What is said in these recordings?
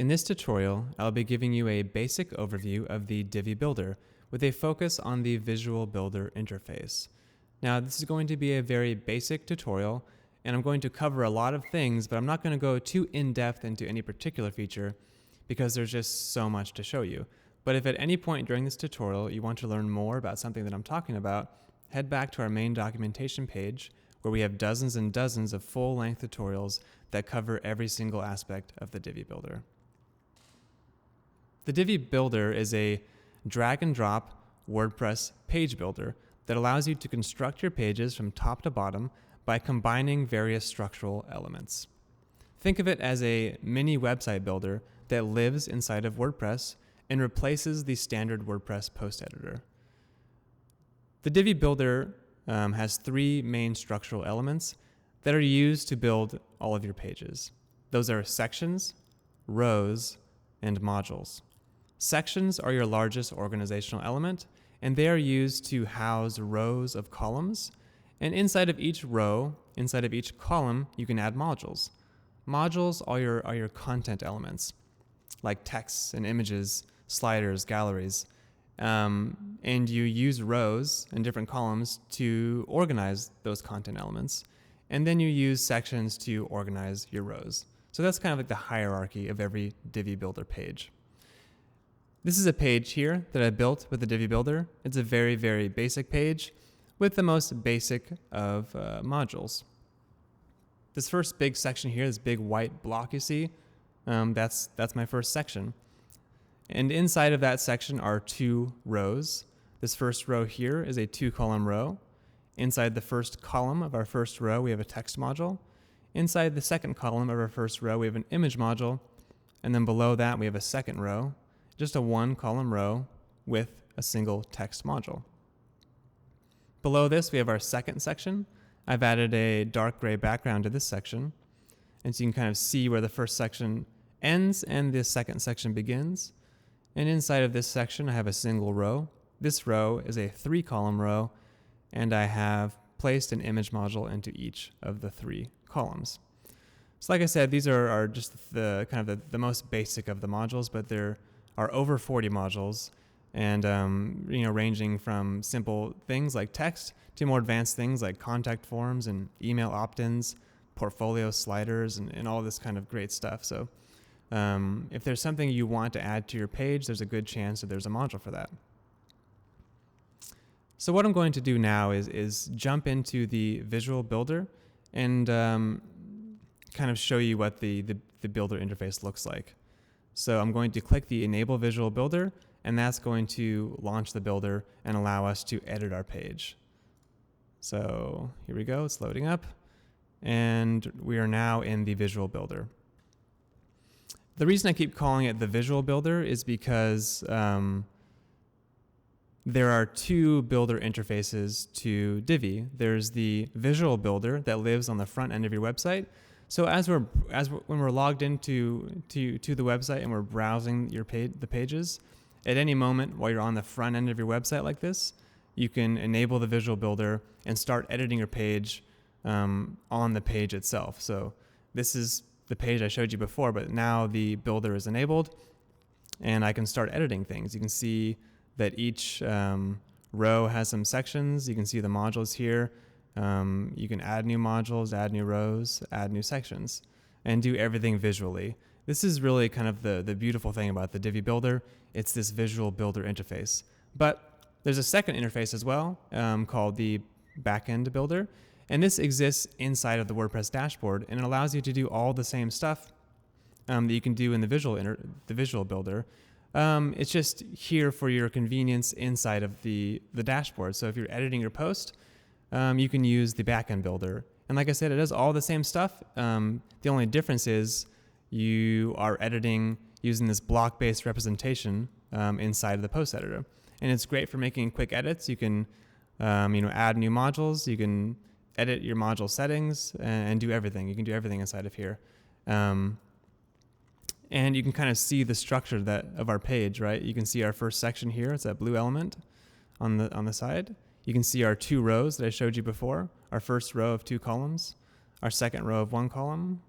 In this tutorial, I'll be giving you a basic overview of the Divi Builder with a focus on the Visual Builder interface. Now, this is going to be a very basic tutorial, and I'm going to cover a lot of things, but I'm not going to go too in-depth into any particular feature because there's just so much to show you. But if at any point during this tutorial you want to learn more about something that I'm talking about, head back to our main documentation page where we have dozens and dozens of full-length tutorials that cover every single aspect of the Divi Builder. The Divi Builder is a drag-and-drop WordPress page builder that allows you to construct your pages from top to bottom by combining various structural elements. Think of it as a mini website builder that lives inside of WordPress and replaces the standard WordPress post editor. The Divi Builder has three main structural elements that are used to build all of your pages. Those are sections, rows, and modules. Sections are your largest organizational element, and they are used to house rows of columns. And inside of each row, inside of each column, you can add modules. Modules are your content elements, like texts and images, sliders, galleries. And you use rows and different columns to organize those content elements. And then you use sections to organize your rows. So that's kind of like the hierarchy of every Divi Builder page. This is a page here that I built with the Divi Builder. It's a very, very basic page with the most basic of modules. This first big section here, this big white block you see, that's my first section. And inside of that section are two rows. This first row here is a 2-column row. Inside the first column of our first row, we have a text module. Inside the second column of our first row, we have an image module. And then below that, we have a second row, just a 1-column row with a single text module. Below this, we have our second section. I've added a dark gray background to this section. And so you can kind of see where the first section ends and the second section begins. And inside of this section, I have a single row. This row is a 3-column row, and I have placed an image module into each of the 3 columns. So like I said, these are just the kind of the most basic of the modules, but there are over 40 modules, and ranging from simple things like text to more advanced things like contact forms and email opt-ins, portfolio sliders, and all this kind of great stuff. So if there's something you want to add to your page, there's a good chance that there's a module for that. So what I'm going to do now is jump into the Visual Builder and kind of show you what the Builder interface looks like. So I'm going to click the Enable Visual Builder, and that's going to launch the builder and allow us to edit our page. So here we go, it's loading up, and we are now in the Visual Builder. The reason I keep calling it the Visual Builder is because there are two builder interfaces to Divi. There's the Visual Builder that lives on the front end of your website. So when we're logged into the website and we're browsing the pages, at any moment while you're on the front end of your website like this, you can enable the Visual Builder and start editing your page on the page itself. So this is the page I showed you before, but now the builder is enabled and I can start editing things. You can see that each row has some sections. You can see the modules here. You can add new modules, add new rows, add new sections, and do everything visually. This is really kind of the beautiful thing about the Divi Builder. It's this Visual Builder interface. But there's a second interface as well called the Backend Builder. And this exists inside of the WordPress dashboard, and it allows you to do all the same stuff that you can do in the Visual Builder. It's just here for your convenience inside of the dashboard. So if you're editing your post, you can use the Backend Builder. And like I said, it does all the same stuff. The only difference is you are editing using this block-based representation inside of the post editor. And it's great for making quick edits. You can add new modules. You can edit your module settings and do everything. You can do everything inside of here. And you can kind of see the structure of our page, right? You can see our first section here. It's that blue element on the side. You can see our 2 rows that I showed you before. Our first row of 2 columns, our second row of 1 column,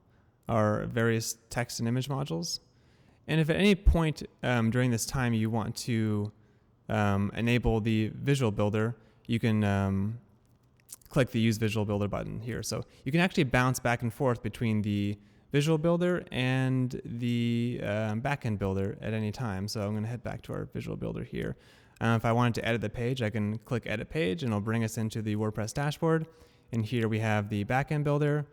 our various text and image modules. And if at any point during this time you want to enable the Visual Builder, you can click the Use Visual Builder button here. So you can actually bounce back and forth between the Visual Builder and the Backend Builder at any time. So I'm going to head back to our Visual Builder here. If I wanted to edit the page, I can click Edit Page, and it'll bring us into the WordPress dashboard. And here we have the Backend Builder.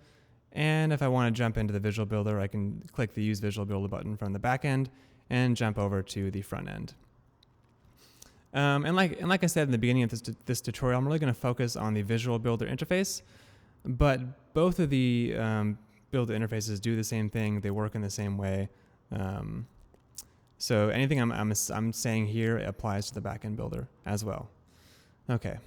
And if I want to jump into the Visual Builder, I can click the Use Visual Builder button from the backend and jump over to the front end. And like I said in the beginning of this tutorial, I'm really going to focus on the Visual Builder interface. But both of the builder interfaces do the same thing. They work in the same way. So anything I'm saying here applies to the backend builder as well. Okay,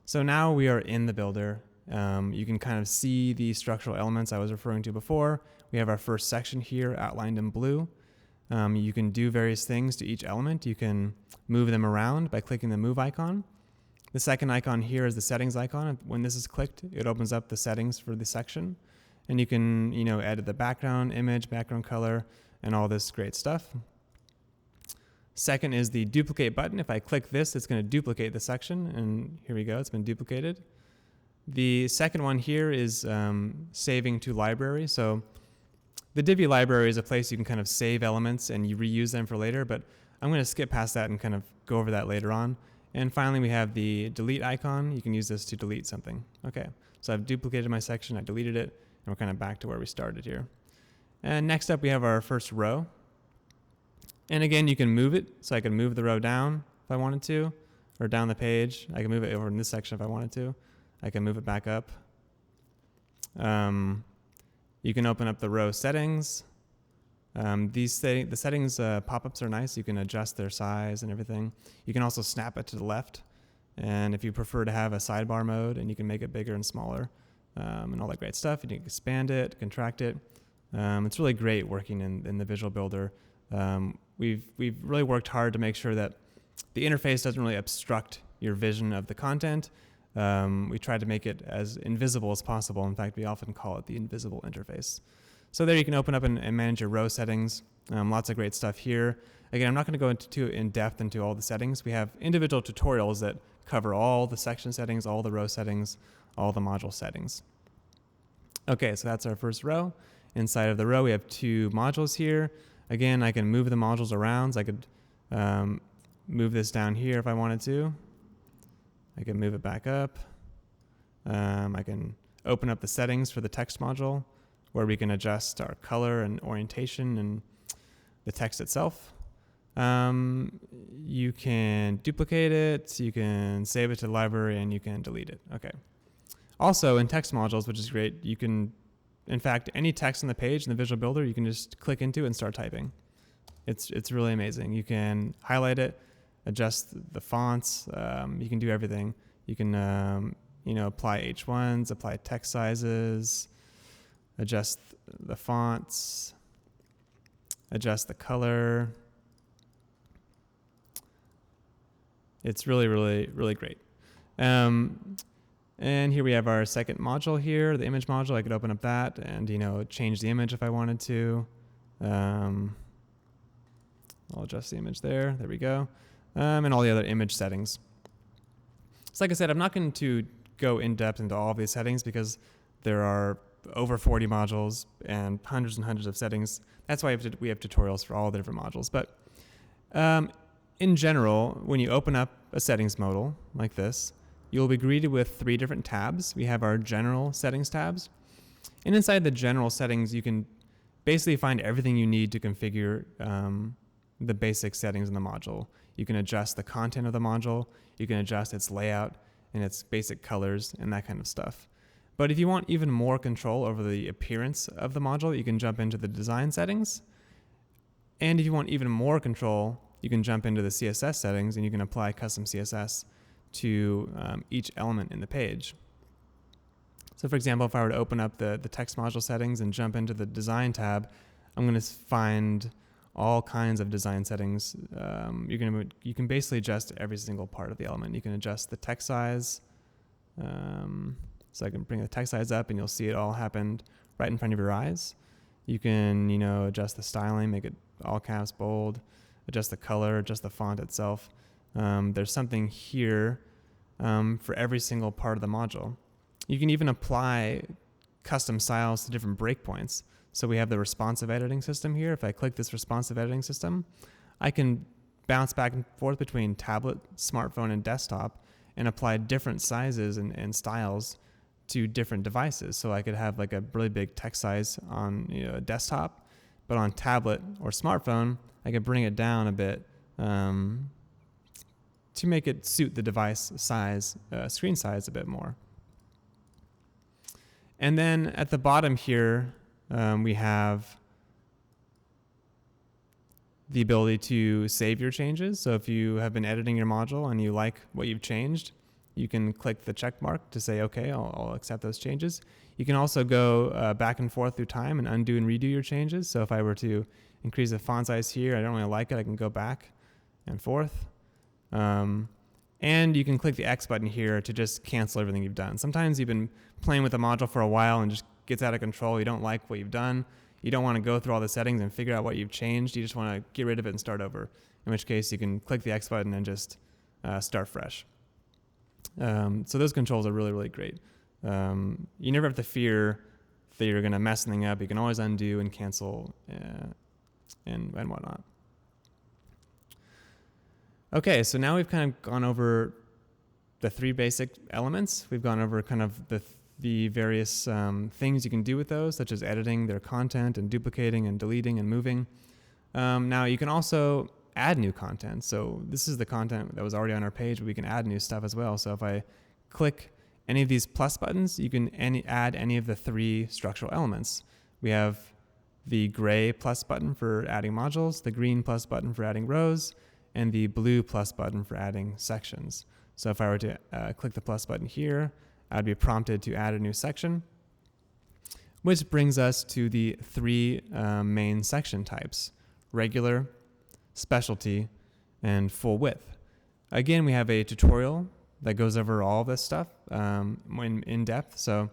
so now we are in the builder. You can kind of see the structural elements I was referring to before. We have our first section here outlined in blue. You can do various things to each element. You can move them around by clicking the move icon. The second icon here is the settings icon. When this is clicked, it opens up the settings for the section. And you can, edit the background image, background color, and all this great stuff. Second is the duplicate button. If I click this, it's going to duplicate the section. And here we go, it's been duplicated. The second one here is saving to library. So the Divi library is a place you can kind of save elements and you reuse them for later, but I'm going to skip past that and kind of go over that later on. And finally, we have the delete icon. You can use this to delete something. Okay, so I've duplicated my section, I deleted it, and we're kind of back to where we started here. And next up, we have our first row. And again, you can move it. So I can move the row down if I wanted to, or down the page. I can move it over in this section if I wanted to. I can move it back up. You can open up the row settings. The settings pop-ups are nice. You can adjust their size and everything. You can also snap it to the left. And if you prefer to have a sidebar mode, and you can make it bigger and smaller, and all that great stuff. You can expand it, contract it. It's really great working in the Visual Builder. We've really worked hard to make sure that the interface doesn't really obstruct your vision of the content. We tried to make it as invisible as possible. In fact, we often call it the invisible interface. So there you can open up and manage your row settings. Lots of great stuff here. Again, I'm not going to go into too in-depth into all the settings. We have individual tutorials that cover all the section settings, all the row settings, all the module settings. Okay, so that's our first row. Inside of the row, we have two modules here. Again, I can move the modules around. So I could move this down here if I wanted to. I can move it back up. I can open up the settings for the text module, where we can adjust our color and orientation and the text itself. You can duplicate it, you can save it to the library, and you can delete it. Okay. Also, in text modules, which is great, you can, in fact, any text on the page in the Visual Builder, you can just click into and start typing. It's really amazing. You can highlight it, adjust the fonts. You can do everything. You can apply H1s, apply text sizes, adjust the fonts, adjust the color. It's really, really, really great. And here we have our second module here, the image module. I could open up that and change the image if I wanted to. I'll adjust the image there. There we go. And all the other image settings. So like I said, I'm not going to go in depth into all of these settings because there are over 40 modules and hundreds of settings. That's why we have tutorials for all the different modules. But in general, when you open up a settings module like this, you'll be greeted with 3 different tabs. We have our general settings tabs. And inside the general settings, you can basically find everything you need to configure the basic settings in the module. You can adjust the content of the module. You can adjust its layout and its basic colors and that kind of stuff. But if you want even more control over the appearance of the module, you can jump into the design settings. And if you want even more control, you can jump into the CSS settings and you can apply custom CSS to each element in the page. So for example, if I were to open up the text module settings and jump into the design tab, I'm going to find all kinds of design settings. You can basically adjust every single part of the element. You can adjust the text size. So I can bring the text size up and you'll see it all happened right in front of your eyes. You can, adjust the styling, make it all caps bold, adjust the color, adjust the font itself. There's something here for every single part of the module. You can even apply custom styles to different breakpoints. So we have the responsive editing system here. If I click this responsive editing system, I can bounce back and forth between tablet, smartphone, and desktop and apply different sizes and styles to different devices. So I could have like a really big text size on a desktop, but on tablet or smartphone, I could bring it down a bit to make it suit the device size, screen size a bit more. And then at the bottom here, we have the ability to save your changes. So if you have been editing your module and you like what you've changed, you can click the check mark to say, okay, I'll accept those changes. You can also go back and forth through time and undo and redo your changes. So if I were to increase the font size here, I don't really like it, I can go back and forth. And you can click the X button here to just cancel everything you've done. Sometimes you've been playing with a module for a while and just gets out of control. You don't like what you've done. You don't want to go through all the settings and figure out what you've changed. You just want to get rid of it and start over, in which case you can click the X button and just start fresh. So those controls are really, really great. You never have to fear that you're going to mess something up. You can always undo and cancel and whatnot. Okay, so now we've kind of gone over the three basic elements. We've gone over kind of the various things you can do with those, such as editing their content and duplicating and deleting and moving. Now you can also add new content. So this is the content that was already on our page, but we can add new stuff as well. So if I click any of these plus buttons, you can add any of the three structural elements. We have the gray plus button for adding modules, the green plus button for adding rows, and the blue plus button for adding sections. So if I were to click the plus button here, I'd be prompted to add a new section, which brings us to the three main section types: regular, specialty, and full width. Again, we have a tutorial that goes over all this stuff in depth, so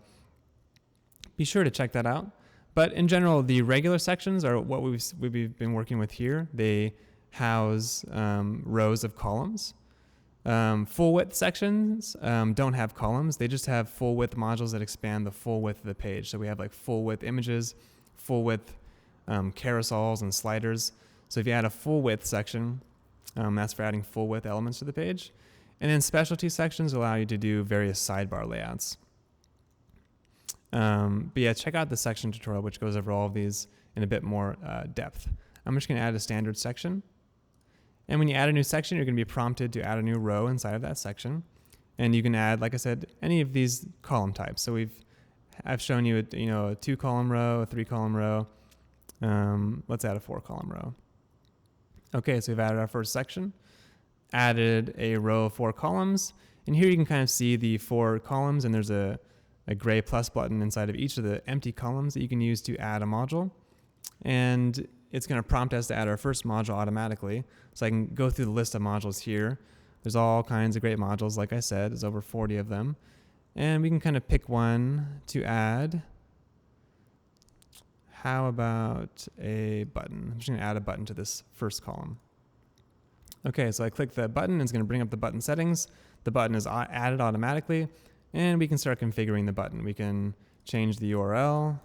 be sure to check that out. But in general, the regular sections are what we've been working with here. They house rows of columns. Full width sections don't have columns. They just have full width modules that expand the full width of the page. So we have like full width images, full width carousels and sliders. So if you add a full width section, that's for adding full width elements to the page. And then specialty sections allow you to do various sidebar layouts. But yeah, check out the section tutorial, which goes over all of these in a bit more depth. I'm just going to add a standard section. And when you add a new section, you're going to be prompted to add a new row inside of that section. And you can add, like I said, any of these column types. So I've shown you a 2-column row, a 3-column row. Let's add a 4-column row. Okay, so we've added our first section, added a row of 4 columns. And here you can kind of see the 4 columns, and there's a gray plus button inside of each of the empty columns that you can use to add a module. And it's going to prompt us to add our first module automatically. So I can go through the list of modules here. There's all kinds of great modules, like I said. There's over 40 of them. And we can kind of pick one to add. How about a button? I'm just going to add a button to this first column. Okay, so I click the button. It's going to bring up the button settings. The button is added automatically. And we can start configuring the button. We can change the URL.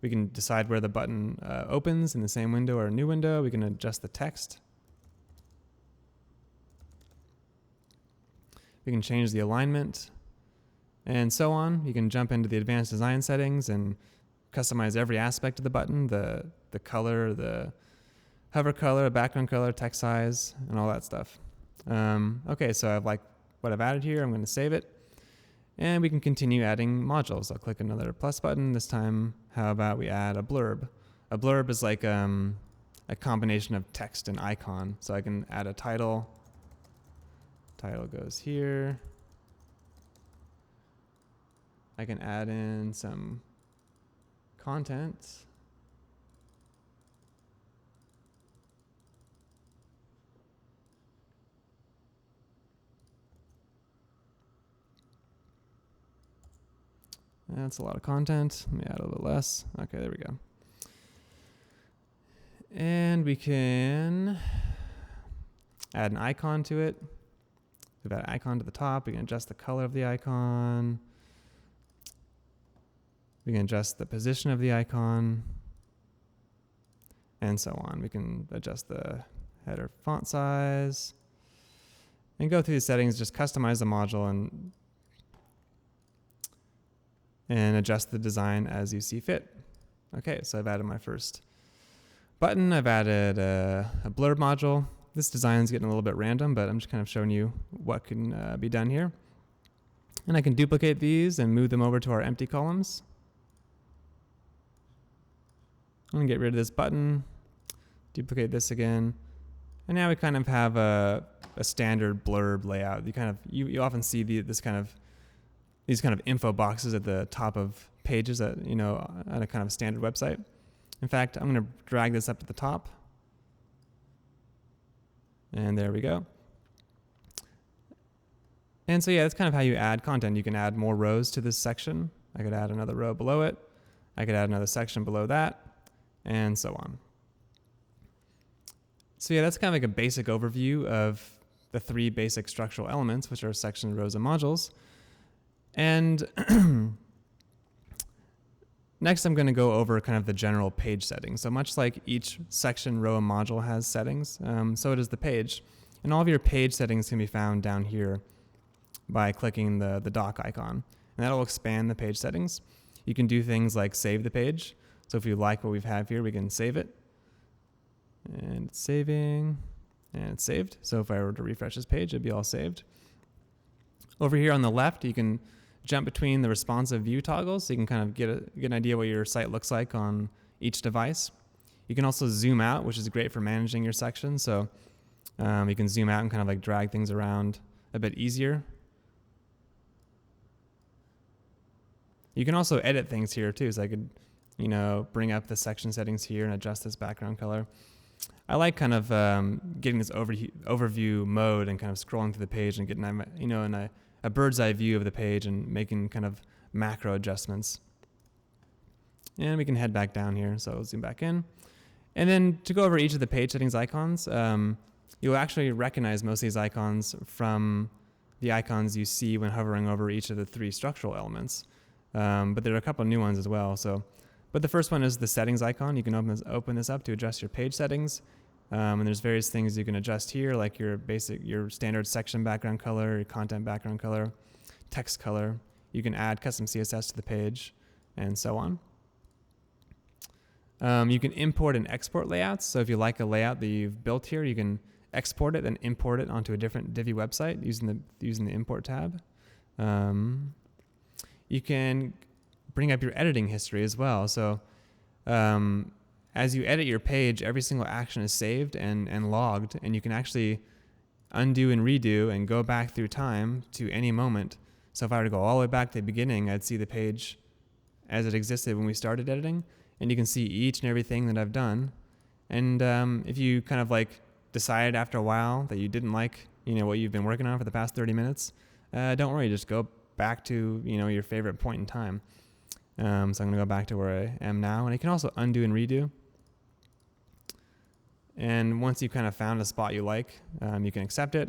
We can decide where the button opens in the same window or a new window. We can adjust the text. We can change the alignment and so on. You can jump into the advanced design settings and customize every aspect of the button, the color, the hover color, background color, text size, and all that stuff. Okay, so I've like what I've added here. I'm going to save it. And we can continue adding modules. I'll click another plus button. This time, how about we add a blurb? A blurb is like a combination of text and icon. So I can add a title. Title goes here. I can add in some content. That's a lot of content. Let me add a little bit less. Okay, there we go. And we can add an icon to it. Move that icon to the top. We can adjust the color of the icon. We can adjust the position of the icon, and so on. We can adjust the header font size and go through the settings, just customize the module and adjust the design as you see fit. Okay, so I've added my first button. I've added a blurb module. This design is getting a little bit random, but I'm just kind of showing you what can be done here. And I can duplicate these and move them over to our empty columns. I'm gonna get rid of this button, duplicate this again, and now we kind of have a standard blurb layout. You often see these kind of info boxes at the top of pages that on a kind of standard website. In fact, I'm gonna drag this up to the top, and there we go. And so yeah, that's kind of how you add content. You can add more rows to this section. I could add another row below it. I could add another section below that, and so on. So yeah, that's kind of like a basic overview of the 3 basic structural elements, which are sections, rows, and modules. And next I'm going to go over kind of the general page settings. So much like each section, row, and module has settings, so does the page. And all of your page settings can be found down here by clicking the dock icon. And that'll expand the page settings. You can do things like save the page. So if you like what we have here, we can save it. And it's saving, and it's saved. So if I were to refresh this page, it'd be all saved. Over here on the left, you can jump between the responsive view toggles, so you can kind of get an idea what your site looks like on each device. You can also zoom out, which is great for managing your section. So you can zoom out and kind of like drag things around a bit easier. You can also edit things here too. So I could bring up the section settings here and adjust this background color. I like kind of getting this overview mode and kind of scrolling through the page and getting a bird's eye view of the page and making kind of macro adjustments. And we can head back down here, so I'll zoom back in. And then to go over each of the page settings icons, you'll actually recognize most of these icons from the icons you see when hovering over each of the 3 structural elements. But there are a couple of new ones as well. But the first one is the settings icon. You can open this up to adjust your page settings. And there's various things you can adjust here, like your standard section background color, your content background color, text color. You can add custom CSS to the page, and so on. You can import and export layouts. So if you like a layout that you've built here, you can export it and import it onto a different Divi website using the import tab. You can bring up your editing history as well. So as you edit your page, every single action is saved and logged, and you can actually undo and redo and go back through time to any moment. So if I were to go all the way back to the beginning, I'd see the page as it existed when we started editing, and you can see each and everything that I've done. And if you kind of like decide after a while that you didn't like what you've been working on for the past 30 minutes, don't worry, just go back to your favorite point in time. So I'm going to go back to where I am now, and you can also undo and redo. And once you've kind of found a spot you like, you can accept it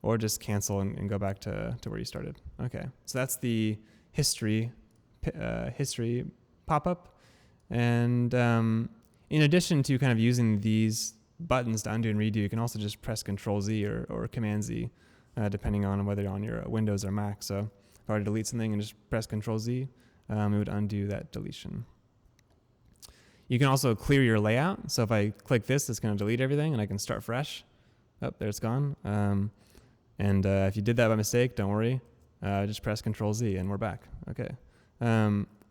or just cancel and go back to where you started. Okay, so that's the history pop-up. And in addition to kind of using these buttons to undo and redo, you can also just press Control-Z or Command-Z, depending on whether you're on your Windows or Mac. So if I were to delete something and just press Control-Z, it would undo that deletion. You can also clear your layout. So if I click this, it's going to delete everything, and I can start fresh. Oh, there it's gone. And if you did that by mistake, don't worry. Just press Control-Z, and we're back. Okay.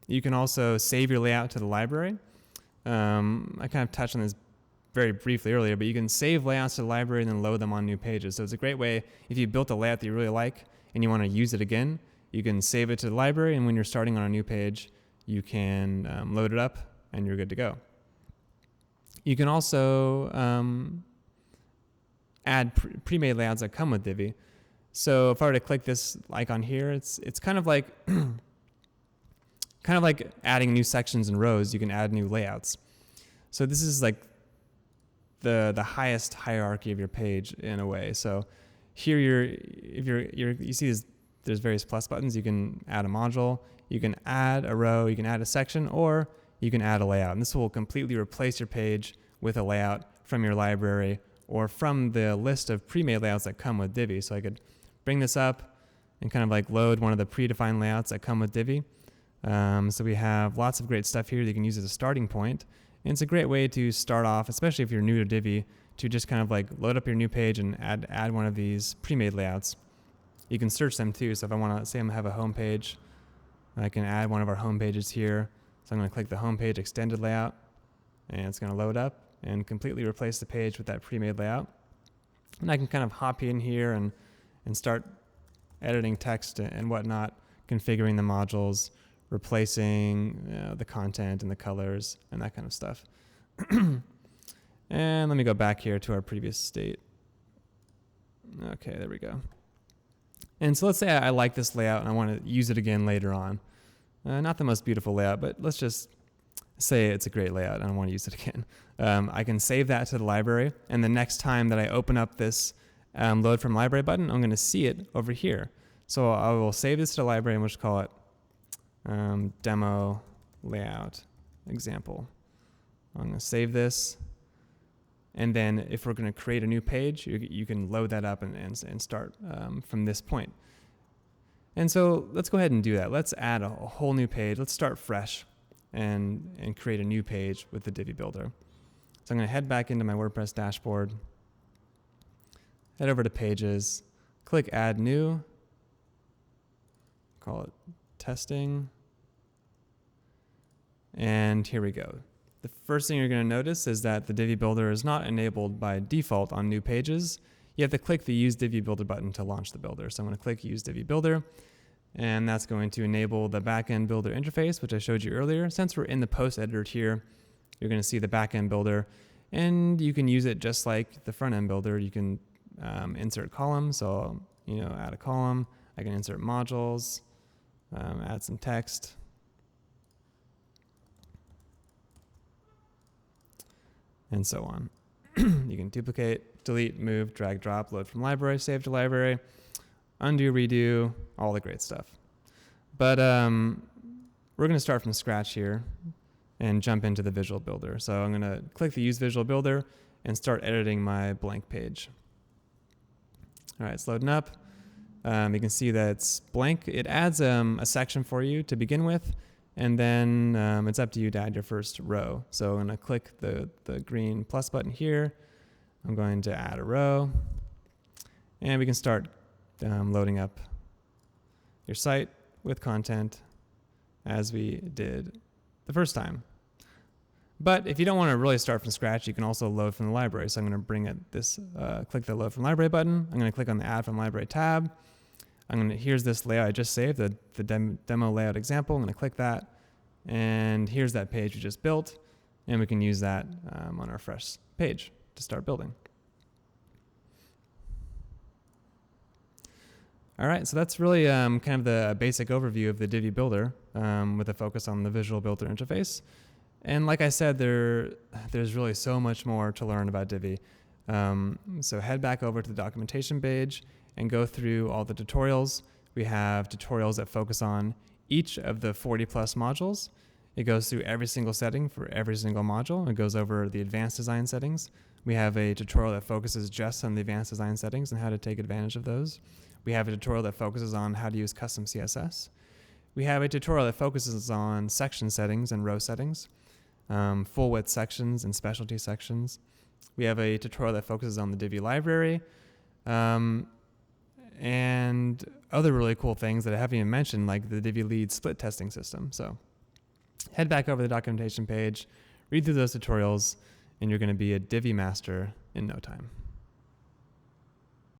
You can also save your layout to the library. I kind of touched on this very briefly earlier, but you can save layouts to the library and then load them on new pages. So it's a great way, if you built a layout that you really like and you want to use it again, you can save it to the library, and when you're starting on a new page, you can load it up, and you're good to go. You can also add pre-made layouts that come with Divi. So if I were to click this icon here, it's kind of like kind of like adding new sections and rows, you can add new layouts. So this is like the highest hierarchy of your page in a way. So here you see there's various plus buttons. You can add a module, you can add a row, you can add a section, or you can add a layout. And this will completely replace your page with a layout from your library or from the list of pre-made layouts that come with Divi. So I could bring this up and kind of like load one of the predefined layouts that come with Divi. So we have lots of great stuff here that you can use as a starting point. And it's a great way to start off, especially if you're new to Divi, to just kind of like load up your new page and add one of these pre-made layouts. You can search them too. So if I want to say I have a home page, I can add one of our home pages here. So I'm going to click the home page extended layout, and it's going to load up and completely replace the page with that pre-made layout. And I can kind of hop in here and start editing text and whatnot, configuring the modules, replacing the content and the colors and that kind of stuff. And let me go back here to our previous state. Okay, there we go. And so let's say I like this layout and I want to use it again later on. Not the most beautiful layout, but let's just say it's a great layout and I want to use it again. I can save that to the library, and the next time that I open up this load from library button, I'm going to see it over here. So I will save this to the library and we'll just call it demo layout example. I'm going to save this, and then if we're going to create a new page, you can load that up and start from this point. And so let's go ahead and do that. Let's add a whole new page. Let's start fresh and create a new page with the Divi Builder. So I'm going to head back into my WordPress dashboard, head over to Pages, click Add New, call it Testing, and here we go. The first thing you're going to notice is that the Divi Builder is not enabled by default on new pages. You have to click the Use Divi Builder button to launch the builder. So I'm going to click Use Divi Builder, and that's going to enable the backend builder interface, which I showed you earlier. Since we're in the post editor here, you're going to see the backend builder, and you can use it just like the front end builder. You can insert columns, so add a column. I can insert modules, add some text, and so on. You can duplicate, delete, move, drag, drop, load from library, save to library, undo, redo, all the great stuff. But we're going to start from scratch here and jump into the Visual Builder. So I'm going to click the Use Visual Builder and start editing my blank page. All right, it's loading up. You can see that it's blank. It adds a section for you to begin with, and then it's up to you to add your first row. So I'm going to click the green plus button here. I'm going to add a row, and we can start loading up your site with content as we did the first time. But if you don't want to really start from scratch, you can also load from the library. So I'm going to bring it click the Load from Library button. I'm going to click on the Add from Library tab. Here's this layout I just saved, the demo layout example. I'm going to click that, and here's that page we just built, and we can use that on our fresh page to start building. All right, so that's really kind of the basic overview of the Divi Builder with a focus on the Visual Builder interface. And like I said, there's really so much more to learn about Divi. So head back over to the documentation page and go through all the tutorials. We have tutorials that focus on each of the 40 plus modules. It goes through every single setting for every single module. It goes over the advanced design settings. We have a tutorial that focuses just on the advanced design settings and how to take advantage of those. We have a tutorial that focuses on how to use custom CSS. We have a tutorial that focuses on section settings and row settings, full width sections and specialty sections. We have a tutorial that focuses on the Divi library, and other really cool things that I haven't even mentioned, like the Divi lead split testing system. So head back over the documentation page, read through those tutorials, and you're going to be a Divi master in no time.